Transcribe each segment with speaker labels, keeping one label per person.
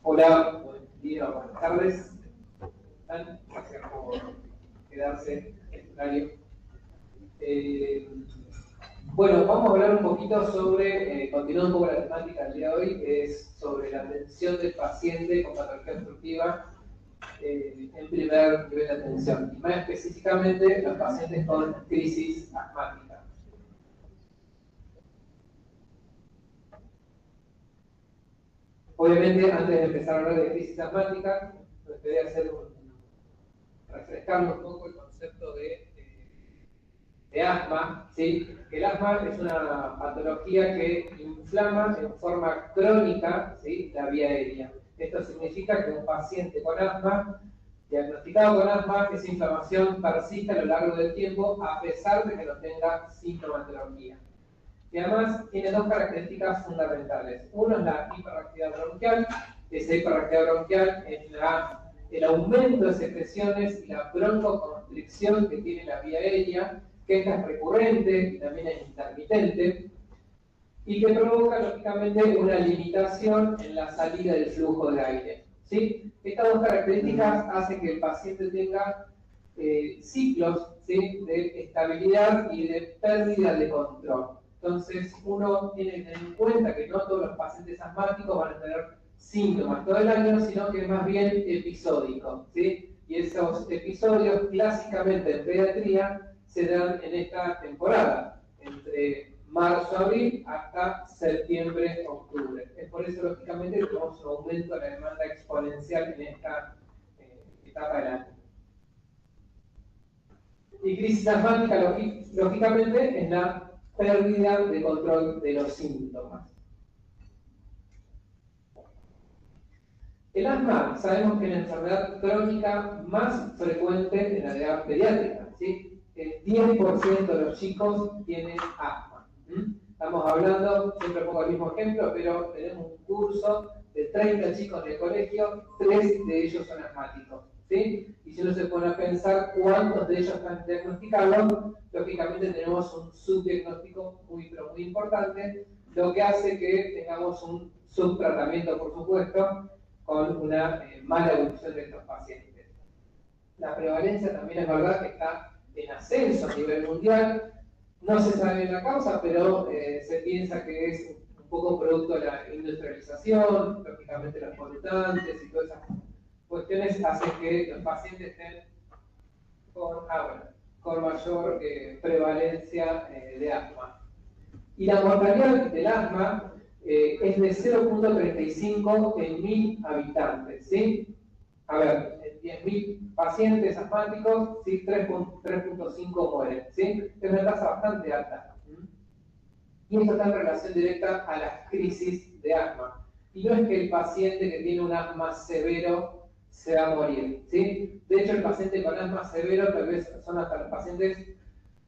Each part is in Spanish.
Speaker 1: Hola, buen día, buenas tardes. Gracias por quedarse en el horario. Bueno, vamos a hablar un poquito sobre, continuando un poco la temática del día de hoy, que es sobre la atención del paciente con patología obstructiva en primer nivel de atención, y más específicamente los pacientes con crisis asmática. Obviamente, antes de empezar a hablar de crisis asmática, me gustaría refrescarnos un poco el concepto de asma, ¿sí? El asma es una patología que inflama en forma crónica, ¿sí?, la vía aérea. Esto significa que un paciente con asma, diagnosticado con asma, esa inflamación persiste a lo largo del tiempo a pesar de que no tenga sintomatología. Y además tiene dos características fundamentales. Uno es la hiperactividad bronquial. Esa hiperactividad bronquial es el aumento de secreciones y la broncoconstricción que tiene la vía aérea, que esta es recurrente y también es intermitente, y que provoca lógicamente una limitación en la salida del flujo de aire, ¿sí? Estas dos características hacen que el paciente tenga ciclos, ¿sí?, de estabilidad y de pérdida de control. Entonces, uno tiene que tener en cuenta que no todos los pacientes asmáticos van a tener síntomas todo el año, sino que es más bien episódico, ¿sí? Y esos episodios clásicamente en pediatría se dan en esta temporada, entre marzo-abril hasta septiembre-octubre. Es por eso, lógicamente, que tenemos un aumento de la demanda exponencial en esta etapa del año. Y crisis asmática, lógicamente, es la pérdida de control de los síntomas. El asma, sabemos que es la enfermedad crónica más frecuente en la edad pediátrica, ¿sí? El 10% de los chicos tienen asma. Estamos hablando, siempre pongo el mismo ejemplo, pero tenemos un curso de 30 chicos de colegio, 3 de ellos son asmáticos, ¿sí? Y si uno se pone a pensar cuántos de ellos están diagnosticados, lógicamente tenemos un subdiagnóstico muy importante, lo que hace que tengamos un subtratamiento, por supuesto, con una mala evolución de estos pacientes. La prevalencia también es verdad que está en ascenso a nivel mundial. No se sabe la causa, pero se piensa que es un poco producto de la industrialización, lógicamente los polutantes y todas esas cuestiones hacen que los pacientes estén con mayor prevalencia de asma. Y la mortalidad del asma es de 0.35 en 1000 habitantes, ¿sí? A ver, en 10.000 pacientes asmáticos, ¿sí?, 3.5 mueren, ¿sí? Es una tasa bastante alta. Y esto está en relación directa a las crisis de asma. Y no es que el paciente que tiene un asma severo se va a morir, ¿sí? De hecho, el paciente con asma severo tal vez son hasta los pacientes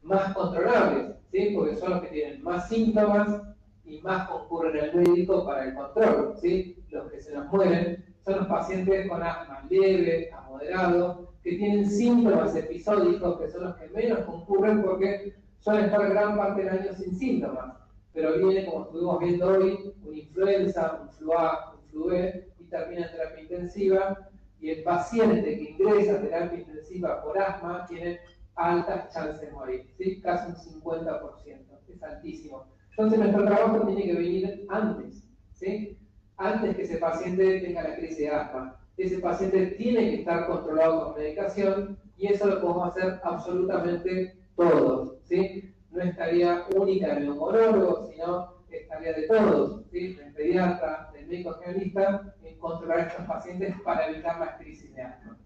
Speaker 1: más controlables, ¿sí?, porque son los que tienen más síntomas y más concurren al médico para el control, ¿sí? Los que se nos mueren son los pacientes con asma leve a moderado, que tienen síntomas episódicos, que son los que menos concurren porque suelen estar gran parte del año sin síntomas. Pero viene, como estuvimos viendo hoy, una influenza, un flu A, un flu B, y termina en terapia intensiva, y el paciente que ingresa a terapia intensiva por asma tiene altas chances de morir, ¿sí? Casi un 50%, es altísimo. Entonces nuestro trabajo tiene que venir antes, ¿sí? Antes que ese paciente tenga la crisis de asma. Ese paciente tiene que estar controlado con medicación, y eso lo podemos hacer absolutamente todos, ¿sí? No es tarea única del neumonólogo, sino es tarea de todos, ¿sí?, del pediatra, del médico generalista, en controlar a estos pacientes para evitar las crisis de asma.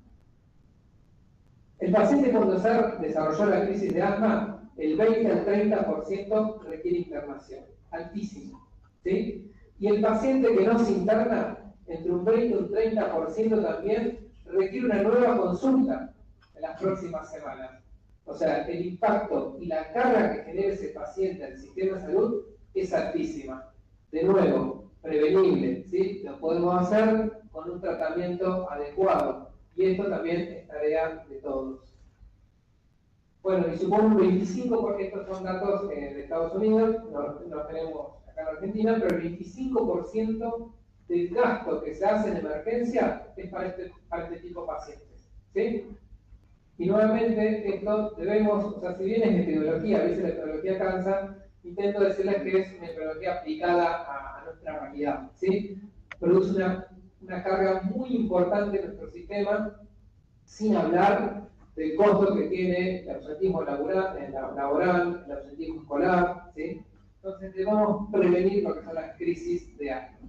Speaker 1: El paciente cuando desarrolló la crisis de asma, el 20 al 30% requiere internación, altísimo, ¿sí? Y el paciente que no se interna, entre un 20 y un 30% también requiere una nueva consulta en las próximas semanas. O sea, el impacto y la carga que genera ese paciente al sistema de salud es altísima. De nuevo, prevenible, ¿sí? Lo podemos hacer con un tratamiento adecuado. Y esto también es tarea de todos. Bueno, y supongo un 25%, porque estos son datos de Estados Unidos, no tenemos acá en Argentina, pero el 25% del gasto que se hace en emergencia es para este tipo de pacientes, ¿sí? Y nuevamente, esto debemos, o sea, si bien es epidemiología, a veces la epidemiología cansa, intento decirles que es una epidemiología aplicada a nuestra realidad, ¿sí? Produce una carga muy importante en nuestro sistema, sin hablar del costo que tiene el ausentismo laboral, el ausentismo escolar, ¿sí? Entonces debemos prevenir lo que son las crisis de asma.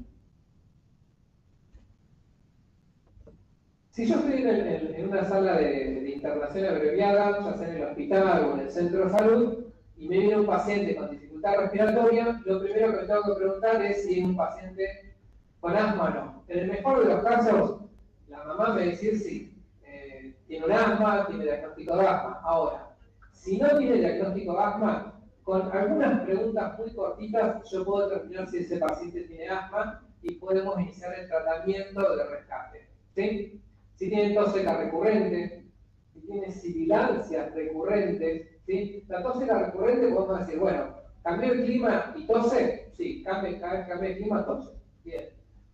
Speaker 1: Si yo estoy en una sala de internación abreviada, ya sea en el hospital o en el centro de salud, y me viene un paciente con dificultad respiratoria, lo primero que me tengo que preguntar es si es un paciente con asma o no. En el mejor de los casos, la mamá me va a decir sí, tiene un asma, tiene diagnóstico de asma. Ahora, si no tiene diagnóstico de asma, con algunas preguntas muy cortitas yo puedo determinar si ese paciente tiene asma y podemos iniciar el tratamiento de rescate, ¿sí? Si tiene tos seca recurrente, si tiene sibilancias recurrentes, ¿sí? La tos seca recurrente podemos decir, bueno, ¿cambió el clima y tose? Sí, cada vez que cambia el clima tose. Bien.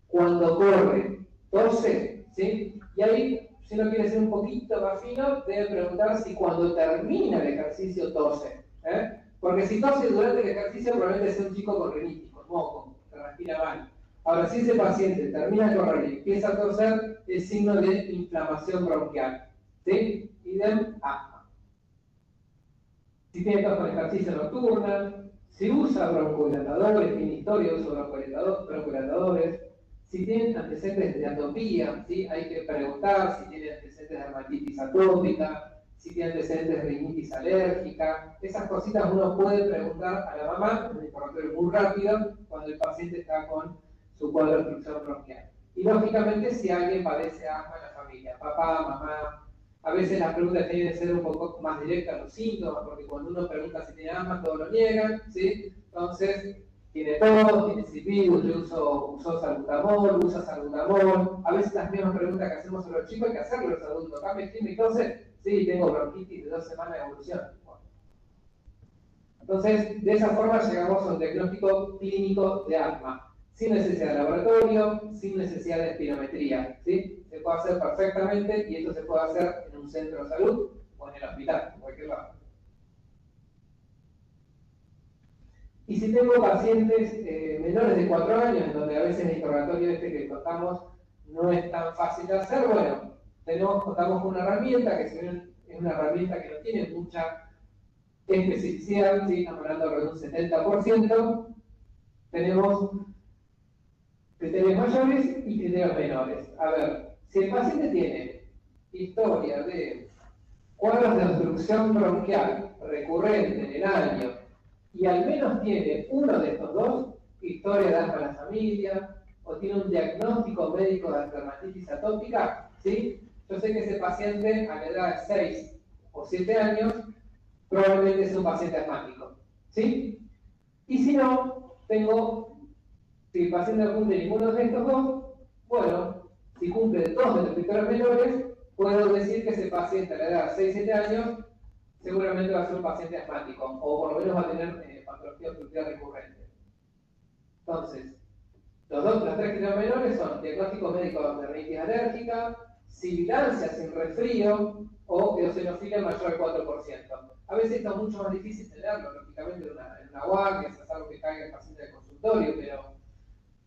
Speaker 1: Cuando corre, tose, ¿sí? Y ahí, si uno quiere ser un poquito más fino, debe preguntar si cuando termina el ejercicio tose, ¿eh? Porque si tose durante el ejercicio, probablemente sea un chico con rinitis, con moco, que respira mal. Ahora, si ese paciente termina de correr y empieza a toser, es signo de inflamación bronquial, ¿sí? Idem, asma. Si tiene tos con ejercicio nocturna, si usa broncodilatadores, tiene historia de uso de broncodilatadores, si tienen antecedentes de atopía, ¿sí? Hay que preguntar si tiene antecedentes de dermatitis atópica, si tiene antecedentes de rinitis alérgica. Esas cositas uno puede preguntar a la mamá, en un interrogatorio muy rápido, cuando el paciente está con su cuadro de obstrucción bronquial. Y lógicamente si alguien padece asma en la familia, papá, mamá. A veces las preguntas tienen que ser un poco más directas los síntomas, porque cuando uno pregunta si tiene asma, todos lo niegan, ¿sí? Entonces, tiene tos, tiene sibiu, usó salbutamol, usa salbutamol. A veces las mismas preguntas que hacemos a los chicos hay que hacerlo a los adultos. ¿Cambia el clima y tose? Sí, tengo bronquitis de 2 semanas de evolución. Bueno. Entonces, de esa forma llegamos a un diagnóstico clínico de asma, sin necesidad de laboratorio, sin necesidad de espirometría, ¿sí? Se puede hacer perfectamente y esto se puede hacer en un centro de salud o en el hospital, en cualquier lado. Y si tengo pacientes menores de 4 años, en donde a veces el interrogatorio este que contamos no es tan fácil de hacer, bueno, contamos con una herramienta que es una herramienta que no tiene mucha especificidad, ¿sí? Estamos hablando de un 70%, tenemos criterios mayores y criterios menores. A ver, si el paciente tiene historia de cuadros de obstrucción bronquial recurrente en el año y al menos tiene uno de estos dos, historia de asma en la familia, o tiene un diagnóstico médico de dermatitis atópica, ¿sí? Yo sé que ese paciente a la edad de 6 o 7 años probablemente es un paciente asmático, ¿sí? Y si no, si el paciente no cumple ninguno de estos dos, bueno, si cumple 2 de los criterios menores, puedo decir que ese paciente a la edad de 6-7 años seguramente va a ser un paciente asmático, o por lo menos va a tener patología obstructiva recurrente. Entonces, los 3 criterios menores son diagnóstico médico de rinitis alérgica, sibilancia sin resfrío o eosinofilia mayor al 4%. A veces está mucho más difícil tenerlo, lógicamente, en una guardia, es algo que caiga el paciente del consultorio, pero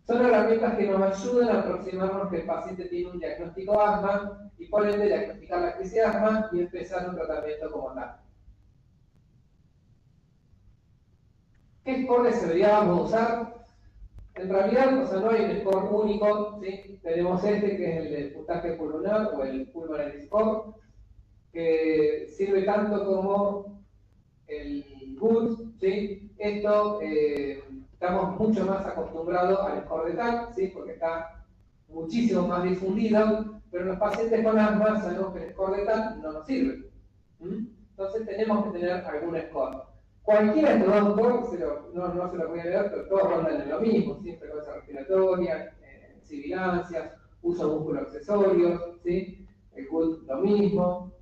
Speaker 1: son herramientas que nos ayudan a aproximarnos que el paciente tiene un diagnóstico de asma y por ende diagnosticar la crisis de asma y empezar un tratamiento como tal. ¿Qué scores deberíamos usar? En realidad, o sea, no hay un score único, ¿sí? Tenemos este que es el de puntaje pulmonar o el pulmonary score, que sirve tanto como el GUT, ¿sí? Esto estamos mucho más acostumbrados al score de TAC, ¿sí? Porque está muchísimo más difundido, pero los pacientes con asma sabemos que el score de TAC no nos sirve. Entonces tenemos que tener algún score. Cualquiera de estos dos scores, no se lo voy a leer, pero todos rondan en lo mismo, ¿sí? Frecuencia respiratoria, sibilancias, uso de músculo accesorios, ¿sí? El GUT lo mismo.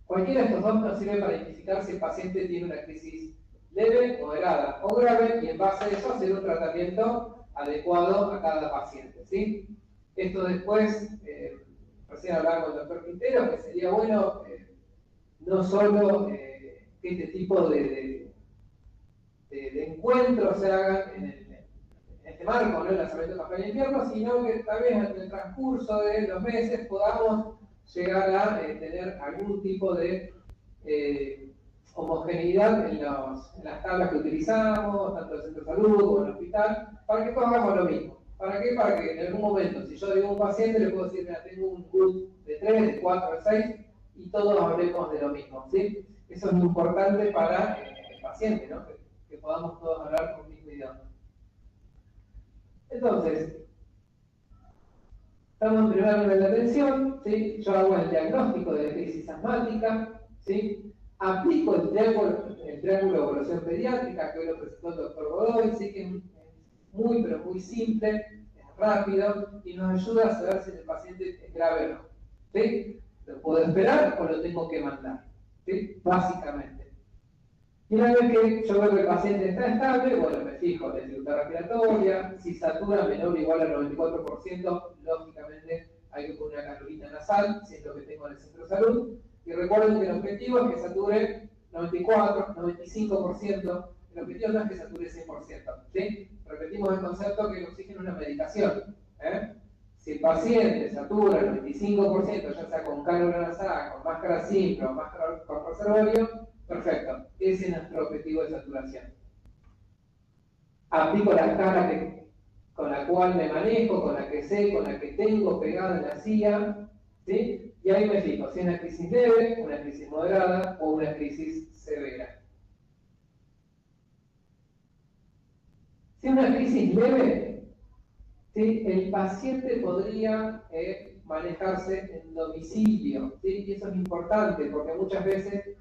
Speaker 1: Cualquiera de estos dos nos sirve para identificar si el paciente tiene una crisis leve, moderada o grave, y en base a eso hacer un tratamiento adecuado a cada paciente, ¿sí? Esto después, recién hablaba con el doctor Quintero, que sería bueno no solo que este tipo de encuentros se hagan en este marco, ¿no? El lanzamiento de campaña de invierno, sino que tal vez en el transcurso de los meses podamos llegar a tener algún tipo de homogeneidad en las tablas que utilizamos, tanto en el centro de salud como en el hospital, para que todos hagamos lo mismo. ¿Para qué? Para que en algún momento, si yo digo a un paciente, le puedo decir, mira, tengo un GUT de 3, de 4, de 6, y todos hablemos de lo mismo, ¿sí? Eso es muy importante para el paciente, ¿no? Que podamos todos hablar con el mismo idioma. Entonces, estamos en primer nivel de atención, ¿sí? Yo hago el diagnóstico de la crisis asmática, ¿sí? Aplico el triángulo de evaluación pediátrica que hoy lo presentó el doctor Godoy, ¿sí? Que es muy, pero muy simple, es rápido y nos ayuda a saber si el paciente es grave o no, ¿sí? ¿Lo puedo esperar o lo tengo que mandar? ¿Sí? Básicamente. Y una vez que yo veo que el paciente está estable, bueno, me fijo en la dificultad respiratoria, si satura menor o igual al 94%, lógicamente hay que poner una canulita nasal, si es lo que tengo en el centro de salud. Y recuerden que el objetivo es que sature 94, 95%, el objetivo no es que sature 100%, ¿sí? Repetimos el concepto que el oxígeno es una medicación, ¿eh? Si el paciente satura el 95%, ya sea con cánula nasal, con máscara simple o máscara con reservorio, perfecto, ese es nuestro objetivo de saturación. Aplico la escala con la cual me manejo, con la que sé, con la que tengo pegada en la silla, ¿sí? Y ahí me fijo si es una crisis leve, una crisis moderada o una crisis severa. Si es una crisis leve, ¿sí? El paciente podría manejarse en domicilio, ¿sí? Y eso es importante porque muchas veces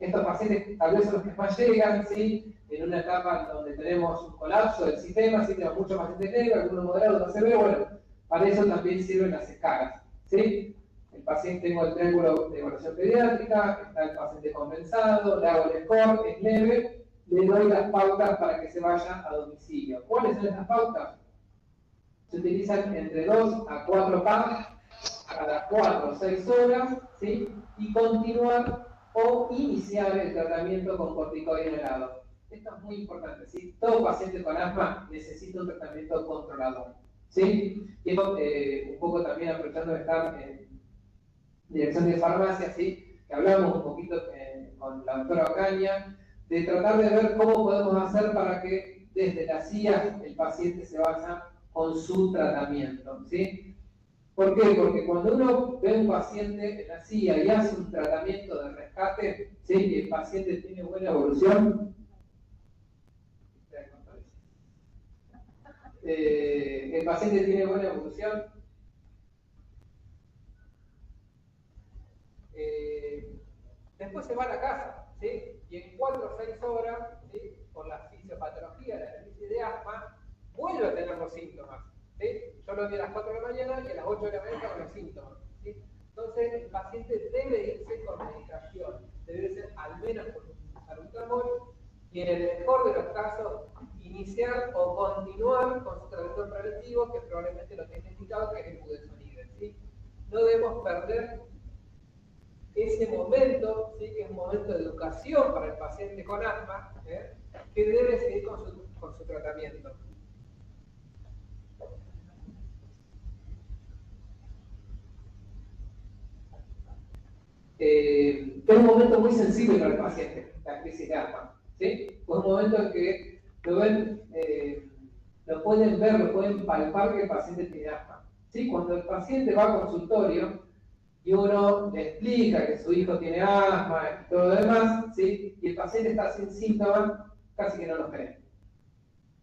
Speaker 1: estos pacientes tal vez son los que más llegan, ¿sí? En una etapa donde tenemos un colapso del sistema, ¿sí? Tenemos muchos pacientes leves, algunos moderados, otros severos, bueno, para eso también sirven las escalas, ¿sí? El paciente, tengo el triángulo de evaluación pediátrica, está el paciente compensado, le hago el score, es leve, le doy las pautas para que se vaya a domicilio. ¿Cuáles son estas pautas? Se utilizan entre 2 a 4 PAP cada 4 o 6 horas, ¿sí? Y continuar o iniciar el tratamiento con corticoide inhalado. Esto es muy importante, ¿sí? Todo paciente con asma necesita un tratamiento controlador, ¿sí? Y un poco también aprovechando de estar en dirección de farmacia, ¿sí? Que hablamos un poquito con la doctora Ocaña, de tratar de ver cómo podemos hacer para que desde la CIA el paciente se vaya con su tratamiento, ¿sí? ¿Por qué? Porque cuando uno ve a un paciente en la CIA y hace un tratamiento de rescate, ¿sí? Y el paciente tiene buena evolución, el paciente tiene buena evolución, después se va a la casa, ¿sí? Y en 4 o 6 horas, ¿sí? Por la fisiopatología, la crisis de asma, vuelve a tener los síntomas, ¿sí? Yo lo vi a las 4 de la mañana y a las 8 de la mañana con los síntomas, ¿sí? Entonces el paciente debe irse con medicación, debe ser al menos con un salbutamol y en el mejor de los casos iniciar o continuar con su tratamiento preventivo que probablemente lo tenga indicado, que es el budesonide, ¿sí? No debemos perder ese momento, ¿sí? Que es un momento de educación para el paciente con asma, que debe seguir con su tratamiento. Es un momento muy sensible para el paciente, la crisis de asma, ¿sí? Es un momento en que lo ven, lo pueden ver, lo pueden palpar que el paciente tiene asma, ¿sí? Cuando el paciente va al consultorio y uno le explica que su hijo tiene asma y todo lo demás, ¿sí? Y el paciente está sin síntomas, casi que no lo cree,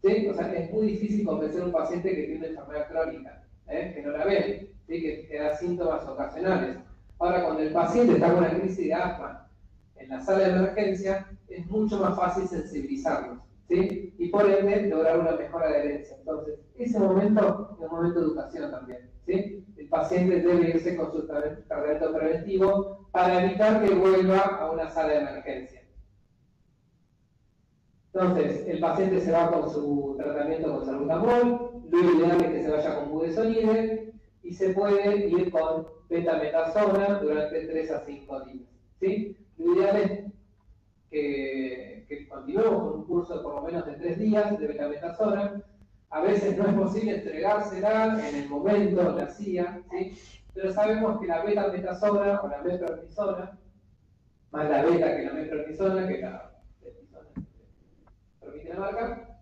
Speaker 1: ¿sí? O sea, es muy difícil convencer a un paciente que tiene una enfermedad crónica, que no la ve, ¿sí? Que da síntomas ocasionales. Ahora, cuando el paciente está con una crisis de asma en la sala de emergencia, es mucho más fácil sensibilizarlos, ¿sí? Y por ende lograr una mejor adherencia. Entonces, ese momento es un momento de educación también, ¿sí? El paciente debe irse con su tratamiento preventivo para evitar que vuelva a una sala de emergencia. Entonces, el paciente se va con su tratamiento con salbutamol, lo ideal es que se vaya con budesonide y se puede ir con betametasona durante 3 a 5 días. ¿Sí? Lo ideal es que continuemos con un curso de por lo menos de 3 días de betametasona. A veces no es posible entregársela en el momento, la CIA, ¿sí? Pero sabemos que la betametasona o la meprednisona, más la beta que la meprednisona, que la permite la marca,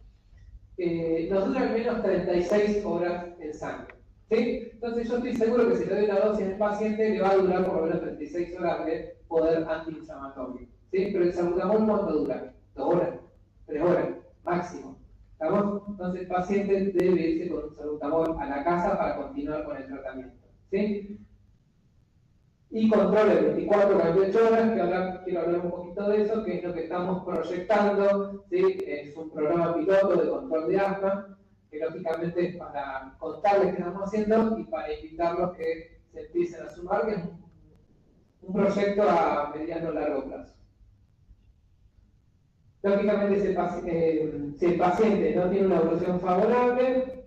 Speaker 1: nos dura al menos 36 horas en sangre. ¿Sí? Entonces yo estoy seguro que si le doy una dosis al paciente le va a durar por lo menos 36 horas de poder antiinflamatorio. ¿Sí? Pero el salbutamol, ¿cuánto dura? 2 horas, 3 horas, máximo. ¿Estamos? Entonces el paciente debe irse con un salbutamol a la casa para continuar con el tratamiento. ¿Sí? Y control de 24 a 48 horas, que ahora quiero hablar un poquito de eso, que es lo que estamos proyectando. ¿Sí? Es un programa piloto de control de asma, que lógicamente es para contarles qué estamos haciendo y para invitarlos que se empiecen a sumar, que es un proyecto a mediano o largo plazo. Lógicamente, si el paciente no tiene una evolución favorable,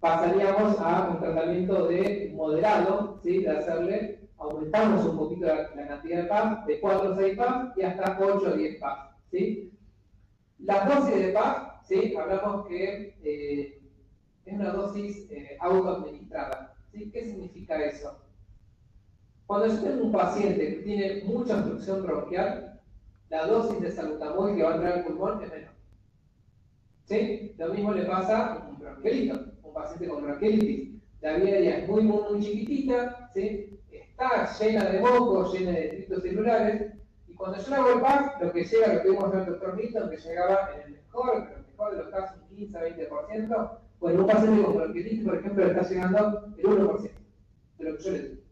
Speaker 1: pasaríamos a un tratamiento de moderado, ¿sí? De hacerle, aumentamos un poquito la cantidad de PAF, de 4 o 6 PAF y hasta 8 o 10 PAF. ¿Sí? Las dosis de PAF, ¿sí? Hablamos que es una dosis autoadministrada. ¿Sí? ¿Qué significa eso? Cuando yo tengo un paciente que tiene mucha obstrucción bronquial, la dosis de salbutamol que va a entrar al pulmón es menor. ¿Sí? Lo mismo le pasa a un bronquiolito, un paciente con bronquiolitis. La vía aérea es muy chiquitita, ¿sí? Está llena de mocos, llena de detritos celulares, y cuando yo le hago el PAF, lo que llega, lo que vimos en el doctor Milton, que llegaba en el mejor de los casos, un 15-20%, bueno, un paciente con bronquiolitis, por ejemplo, le está llegando el 1% de lo que yo le digo.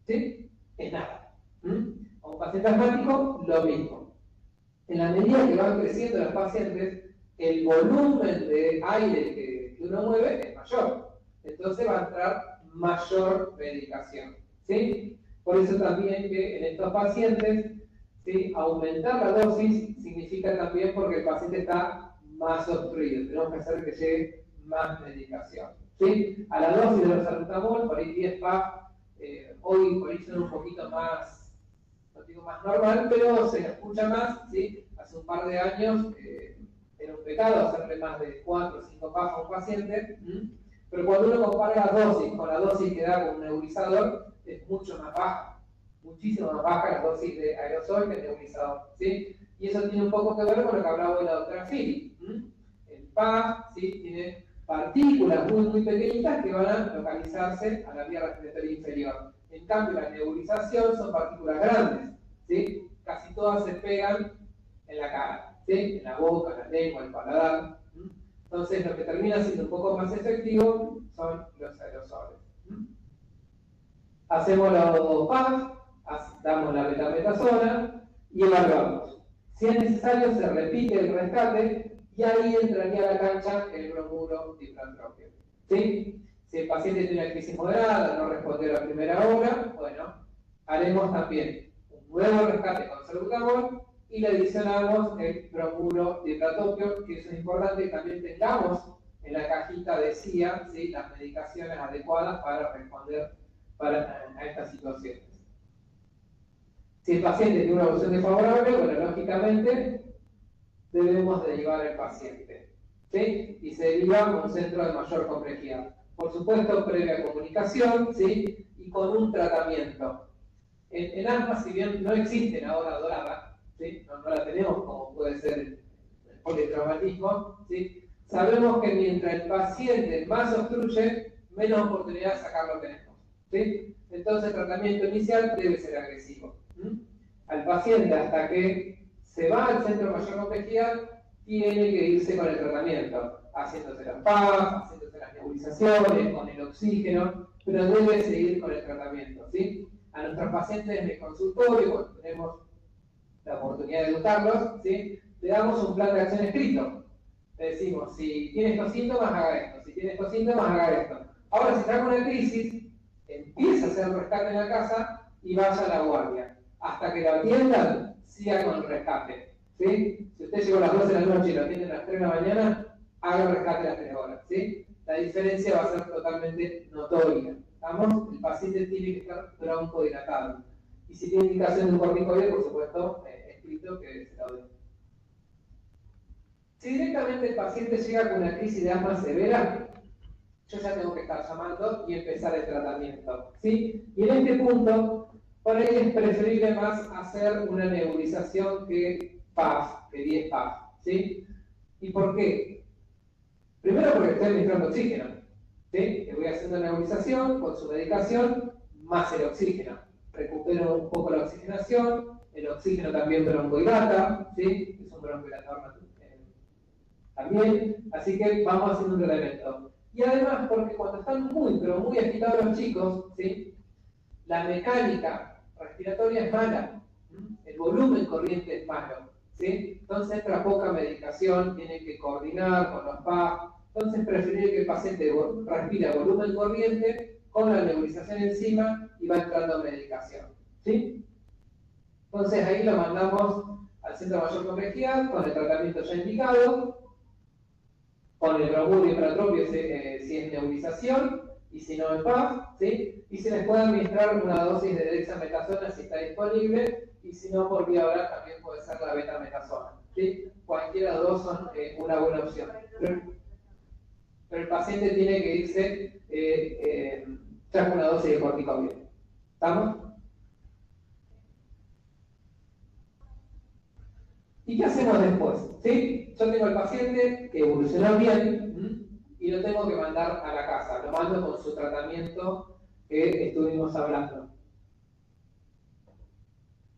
Speaker 1: ¿Sí? Es nada. A un paciente asmático, lo mismo. En la medida que van creciendo los pacientes, el volumen de aire que uno mueve es mayor. Entonces va a entrar mayor medicación. ¿Sí? Por eso también que en estos pacientes, ¿sí? Aumentar la dosis significa también porque el paciente está más obstruido. Tenemos que hacer que llegue más medicación. ¿Sí? A la dosis de los salbutamol, por ahí 10 PAF, hoy por ahí son un poquito más, no digo más normal, pero se escucha más. ¿Sí? Hace un par de años era un pecado hacerle más de 4 o 5 PAF a un paciente, pero cuando uno compara la dosis con la dosis que da con un nebulizador, es mucho más baja, muchísimo más baja la dosis de aerosol que el nebulizador. ¿Sí? Y eso tiene un poco que ver con lo que hablaba la doctora Philly. El PAF, ¿sí? Tiene partículas muy pequeñitas que van a localizarse a la vía respiratoria inferior. En cambio, la nebulización son partículas grandes, ¿sí? Casi todas se pegan en la cara, ¿sí? En la boca, la lengua, el paladar. Entonces, lo que termina siendo un poco más efectivo son los aerosoles. Hacemos los PAF, damos la betametasona y evaluamos. Si es necesario, se repite el rescate y ahí entraría a la cancha el bromuro diplatropio. ¿Sí? Si el paciente tiene una crisis moderada, no respondió a la primera hora, bueno, haremos también un nuevo rescate con salbutamol y le adicionamos el bromuro diplatropio, que eso es importante que también tengamos en la cajita de CIA, ¿sí? Las medicaciones adecuadas para responder a estas situaciones. Si el paciente tiene una evolución desfavorable, bueno, lógicamente debemos derivar al paciente, ¿sí? Y se deriva a un centro de mayor complejidad. Por supuesto, previa comunicación, ¿sí? Y con un tratamiento. En asma, si bien no existen ahora dorada, ¿sí? No la tenemos como puede ser el politraumatismo, ¿sí? Sabemos que mientras el paciente más obstruye, menos oportunidad de sacarlo tenemos, ¿sí? Entonces el tratamiento inicial debe ser agresivo. Al paciente, hasta que se va al centro de mayor complejidad, tiene que irse con el tratamiento, haciéndose las PAF, haciéndose las nebulizaciones, con el oxígeno, pero debe seguir con el tratamiento, ¿sí? A nuestros pacientes en el consultorio, cuando tenemos la oportunidad de educarlos, ¿sí? Le damos un plan de acción escrito. Le decimos, si tiene estos síntomas, haga esto, si tiene estos síntomas, haga esto. Ahora, si está con una crisis, empieza a hacer el rescate en la casa y vaya a la guardia. Hasta que lo atiendan, siga con el rescate. ¿sí? Si usted llegó a las 12 de la noche y lo atienden a las 3 de la mañana, haga el rescate a las 3 horas, ¿sí? La diferencia va a ser totalmente notoria. ¿Estamos? El paciente tiene que estar broncodilatado. Y si tiene indicación de un corticoide, por supuesto, escrito que se lo dé. Si directamente el paciente llega con una crisis de asma severa, yo ya tengo que estar llamando y empezar el tratamiento, ¿sí? Y en este punto, por ahí es preferible más hacer una nebulización que PAF, que 10 PAF, ¿sí? ¿Y por qué? Primero porque estoy administrando oxígeno, ¿sí? Le voy haciendo nebulización con su medicación más el oxígeno. Recupero un poco la oxigenación, el oxígeno también broncodilata, ¿sí? Es un broncodilatador también, así que vamos haciendo un tratamiento. Y además, porque cuando están muy, pero muy agitados los chicos, ¿sí? La mecánica respiratoria es mala, el volumen corriente es malo, ¿sí? Entonces entra poca medicación, tiene que coordinar con los PAP, entonces preferible que el paciente respire a volumen corriente con la nebulización encima y va entrando medicación, ¿sí? Entonces ahí lo mandamos al centro de mayor complejidad con el tratamiento ya indicado, con el bromuro y hipratropio si es nebulización, y si no el PAF, ¿sí? Y se les puede administrar una dosis de dexametasona si está disponible, y si no, por vía oral también puede ser la betametasona, ¿sí? Cualquiera de dos son una buena opción. Pero el paciente tiene que irse tras una dosis de corticoide. ¿Estamos? ¿Y qué hacemos después? ¿Sí? Yo tengo al paciente que evolucionó bien y lo tengo que mandar a la casa. Lo mando con su tratamiento que estuvimos hablando.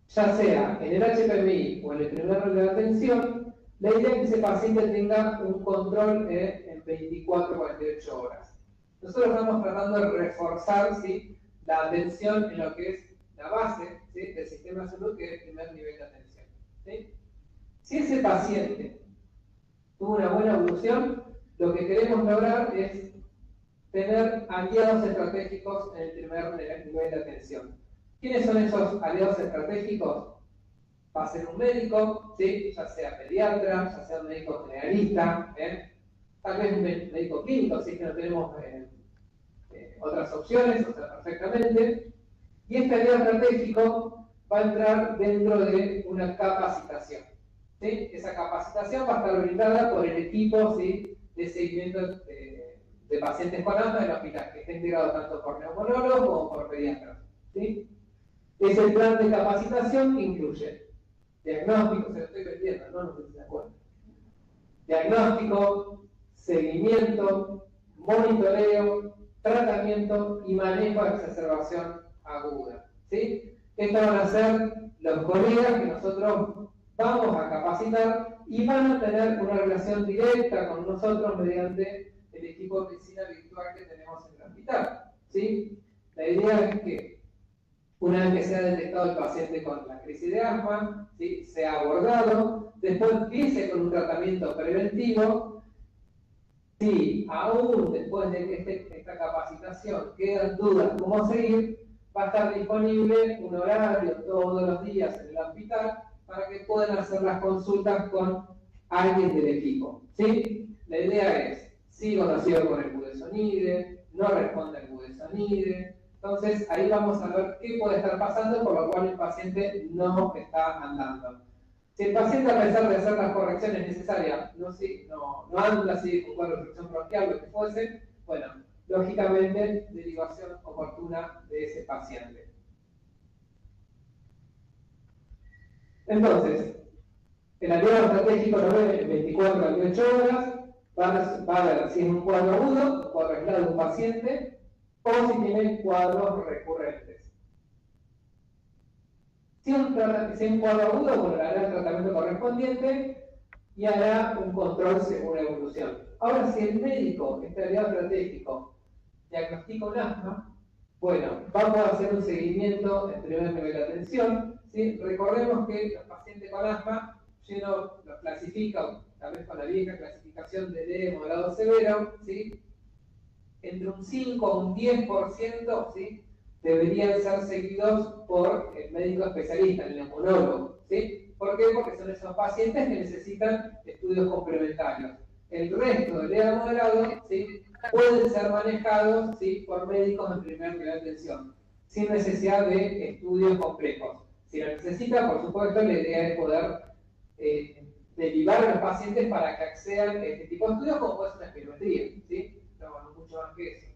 Speaker 1: Ya sea en el HPMI o en el primer orden de atención, la idea es que ese paciente tenga un control en 24-48 horas. Nosotros estamos tratando de reforzar, ¿sí?, la atención en lo que es la base, ¿sí?, del sistema de salud, que es el primer nivel de atención, ¿sí? Si ese paciente tuvo una buena evolución, lo que queremos lograr es tener aliados estratégicos en el primer nivel de atención. ¿Quiénes son esos aliados estratégicos? Va a ser un médico, ¿sí?, ya sea pediatra, ya sea un médico generalista, tal vez un médico clínico, si es que no tenemos otras opciones, o sea, perfectamente. Y este aliado estratégico va a entrar dentro de una capacitación, ¿sí? Esa capacitación va a estar brindada por el equipo, ¿sí?, de seguimiento de pacientes con asma del hospital, que está integrado tanto por neumonólogos como por pediatras, ¿sí? Es el plan de capacitación que incluye diagnóstico, se lo estoy vendiendo, no sé si se acuerdan. Diagnóstico, seguimiento, monitoreo, tratamiento y manejo de exacerbación aguda, ¿sí? Esto van a ser los colegas que nosotros vamos a capacitar y van a tener una relación directa con nosotros mediante el equipo de medicina virtual que tenemos en el hospital, ¿sí? La idea es que una vez que se ha detectado el paciente con la crisis de asma, ¿sí?, se ha abordado, después empiece con un tratamiento preventivo. Si aún después de esta capacitación quedan dudas cómo seguir, va a estar disponible un horario todos los días en el hospital para que puedan hacer las consultas con alguien del equipo, ¿sí? La idea es, sigo nacido con el budesonide, no responde al budesonide. Entonces, ahí vamos a ver qué puede estar pasando, por lo cual el paciente no está andando. Si el paciente, a pesar de hacer las correcciones necesarias, no anda así con cuadro de obstrucción bronquial, lo que fuese, bueno, lógicamente, derivación oportuna de ese paciente. Entonces, el aliado estratégico lo ve en 24 a 28 horas, va a ver si es un cuadro agudo, un cuadro aislado de un paciente, o si tiene cuadros recurrentes. Si es un cuadro agudo, bueno, le hará el tratamiento correspondiente y hará un control según la evolución. Ahora, si el médico, este aliado estratégico, diagnostica un asma, bueno, vamos a hacer un seguimiento en primer nivel de atención, ¿sí? Recordemos que los pacientes con asma, si uno los clasifica, tal vez con la vieja clasificación de leve, moderado, severo, ¿sí?, entre un 5 o un 10%, ¿sí?, deberían ser seguidos por el médico especialista, el neumonólogo, ¿sí? ¿Por qué? Porque son esos pacientes que necesitan estudios complementarios. El resto del EDA moderado, ¿sí?, pueden ser manejados, ¿sí?, por médicos de primer nivel de atención, sin necesidad de estudios complejos. Si lo necesita, por supuesto, la idea es poder derivar a los pacientes para que accedan a este tipo de estudios, como puede ser una espirometría, ¿sí? No mucho más que eso.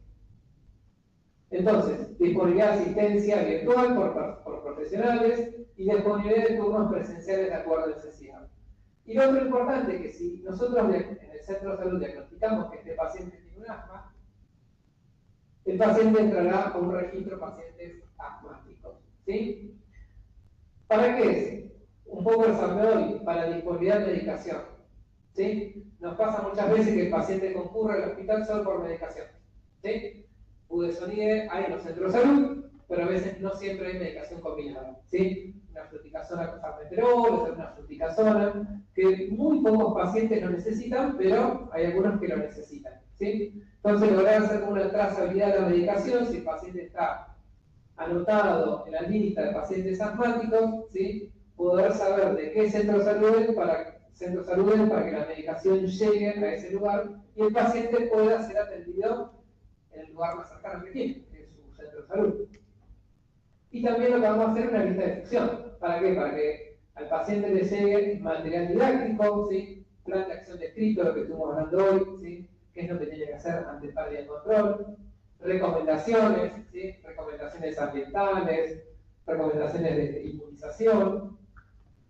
Speaker 1: Entonces, disponibilidad de asistencia virtual por profesionales y disponibilidad de turnos presenciales de acuerdo a la necesidad. Y lo otro importante es que si nosotros en el centro de salud diagnosticamos que este paciente tiene un asma, el paciente entrará a un registro de pacientes asmáticos, ¿sí? ¿Para qué es? Un poco el Sambeoli, para disponibilidad de medicación, ¿sí? Nos pasa muchas veces que el paciente concurre al hospital solo por medicación, ¿sí? Budesonide hay en los centros de salud, pero a veces no siempre hay medicación combinada, ¿sí? Una fluticasona con salmeterol, una fluticasona, que muy pocos pacientes lo necesitan, pero hay algunos que lo necesitan, ¿sí? Entonces, lograr hacer una trazabilidad de la medicación, si el paciente está anotado en la lista de pacientes asmáticos, ¿sí?, poder saber de qué centro de salud es para que la medicación llegue a ese lugar y el paciente pueda ser atendido en el lugar más cercano que tiene, que es su centro de salud. Y también lo que vamos a hacer es una lista de difusión. ¿Para qué? Para que al paciente le llegue material didáctico, ¿sí?, plan de acción descrito, lo que estuvimos hablando hoy, ¿sí?, qué es lo que tiene que hacer ante pérdida de control, recomendaciones, ¿sí?, recomendaciones ambientales, recomendaciones de inmunización,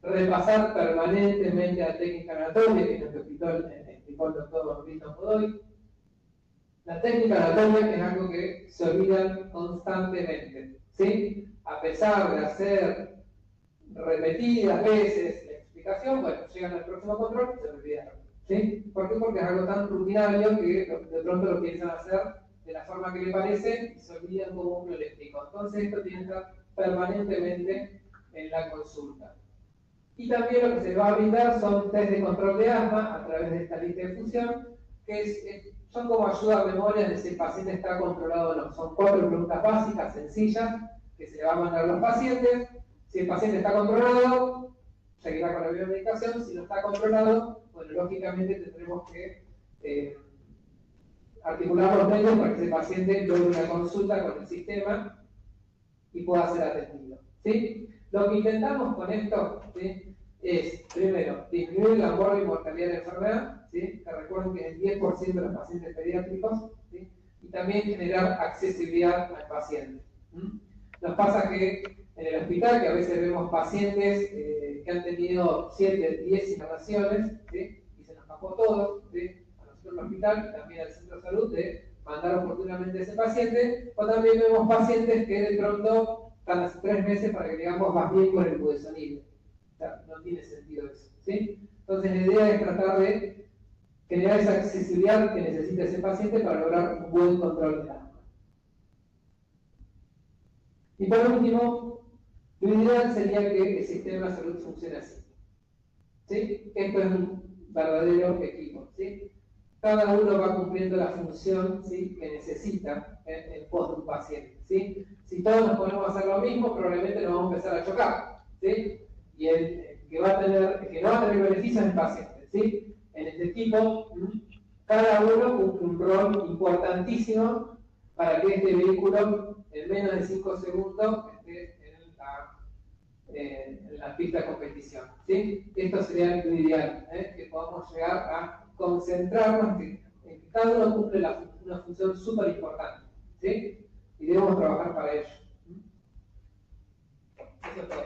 Speaker 1: repasar permanentemente la técnica anatomía, que nos explicó el doctor Víctor Godoy. La técnica anatomía es algo que se olvidan constantemente, ¿sí? A pesar de hacer repetidas veces la explicación, bueno, llegan al próximo control y se olvidaron, ¿sí? ¿Por qué? Porque es algo tan rutinario que de pronto lo piensan hacer de la forma que le parece y se olvidan cómo uno le explica. Entonces esto tiene que estar permanentemente en la consulta. Y también lo que se va a brindar son test de control de asma a través de esta lista de función, que son como ayuda a memoria de si el paciente está controlado o no. Son 4 preguntas básicas, sencillas, que se le va a mandar a los pacientes. Si el paciente está controlado, seguirá con la biomedicación. Si no está controlado, bueno, lógicamente tendremos que articular los medios para que ese paciente logre una consulta con el sistema y pueda ser atendido, ¿sí? Lo que intentamos con esto, ¿sí?, es, primero, disminuir la mortalidad de la enfermedad, ¿sí?, que recuerden que es el 10% de los pacientes pediátricos, ¿sí?, y también generar accesibilidad al paciente. Nos pasa que en el hospital, que a veces vemos pacientes que han tenido 7, 10 internaciones, ¿sí?, y se nos escapó todo, ¿sí?, a nosotros en el hospital y también al centro de salud, de mandar oportunamente a ese paciente, o también vemos pacientes que de pronto están hace 3 meses para que digamos más bien con el budesonide. O sea, no tiene sentido eso, ¿sí? Entonces la idea es tratar de generar esa accesibilidad que necesita ese paciente para lograr un buen control de asma. Y por último, lo ideal sería que el sistema de salud funcione así, ¿sí? Esto es un verdadero equipo, ¿sí? Cada uno va cumpliendo la función, ¿sí?, que necesita en pos de un paciente, ¿sí? Si todos nos ponemos a hacer lo mismo, probablemente nos vamos a empezar a chocar, ¿sí? Y el que no va a tener beneficios es el paciente, ¿sí? En este equipo, cada uno cumple un rol importantísimo para que este vehículo en menos de 5 segundos esté en la pista de competición, ¿sí? Esto sería lo ideal, que podamos llegar a concentrarnos en que cada uno cumple una función súper importante, ¿sí? Y debemos trabajar para ello. Eso es todo.